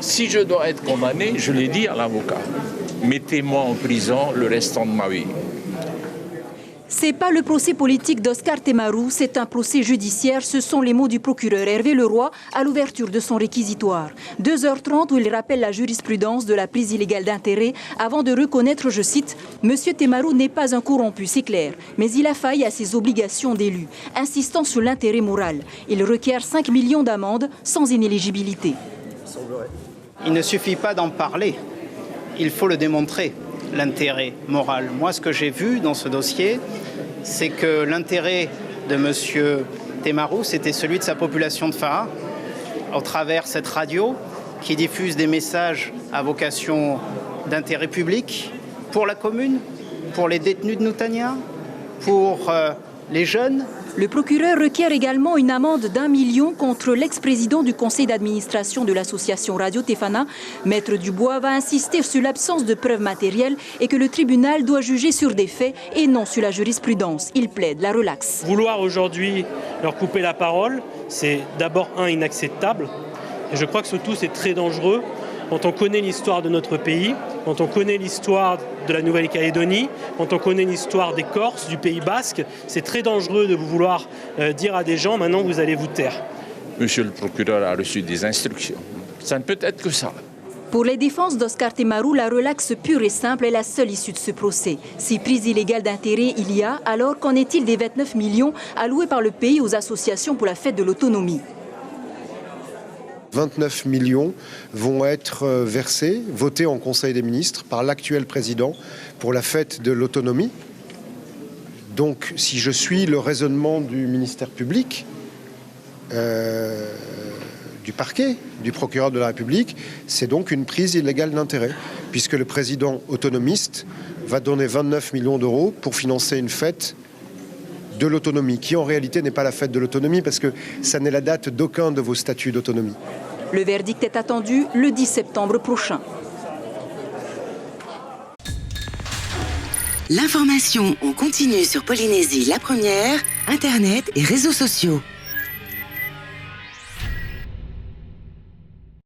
Si je dois être condamné, je l'ai dit à l'avocat, mettez-moi en prison le restant de ma vie. C'est pas le procès politique d'Oscar Temaru, c'est un procès judiciaire. Ce sont les mots du procureur Hervé Leroy à l'ouverture de son réquisitoire. 2h30 où il rappelle la jurisprudence de la prise illégale d'intérêt avant de reconnaître, je cite, « Monsieur Temaru n'est pas un corrompu, c'est clair, mais il a failli à ses obligations d'élu, insistant sur l'intérêt moral. Il requiert 5 millions d'amende sans inéligibilité. » Il ne suffit pas d'en parler, il faut le démontrer. L'intérêt moral. Moi, ce que j'ai vu dans ce dossier, c'est que l'intérêt de M. Temaru, c'était celui de sa population de Fara, au travers cette radio qui diffuse des messages à vocation d'intérêt public pour la commune, pour les détenus de Noutania, pour les jeunes. Le procureur requiert également une amende d'1 million contre l'ex-président du conseil d'administration de l'association Radio Tefana. Maître Dubois va insister sur l'absence de preuves matérielles et que le tribunal doit juger sur des faits et non sur la jurisprudence. Il plaide la relaxe. Vouloir aujourd'hui leur couper la parole, c'est d'abord inacceptable. Et je crois que surtout c'est très dangereux quand on connaît l'histoire de notre pays, quand on connaît l'histoire de la Nouvelle-Calédonie, quand on connaît l'histoire des Corses, du Pays Basque. C'est très dangereux de vouloir dire à des gens « maintenant vous allez vous taire ». Monsieur le procureur a reçu des instructions. Ça ne peut être que ça. Pour les défenses d'Oscar Temaru, la relaxe pure et simple est la seule issue de ce procès. Si prise illégale d'intérêt il y a, alors qu'en est-il des 29 millions alloués par le pays aux associations pour la fête de l'autonomie ? 29 millions vont être versés, votés en Conseil des ministres par l'actuel président pour la fête de l'autonomie. Donc, si je suis le raisonnement du ministère public, du parquet, du procureur de la République, c'est donc une prise illégale d'intérêt, puisque le président autonomiste va donner 29 millions d'euros pour financer une fête de l'autonomie, qui en réalité n'est pas la fête de l'autonomie, parce que ça n'est la date d'aucun de vos statuts d'autonomie. Le verdict est attendu le 10 septembre prochain. L'information en continu sur Polynésie la première, Internet et réseaux sociaux.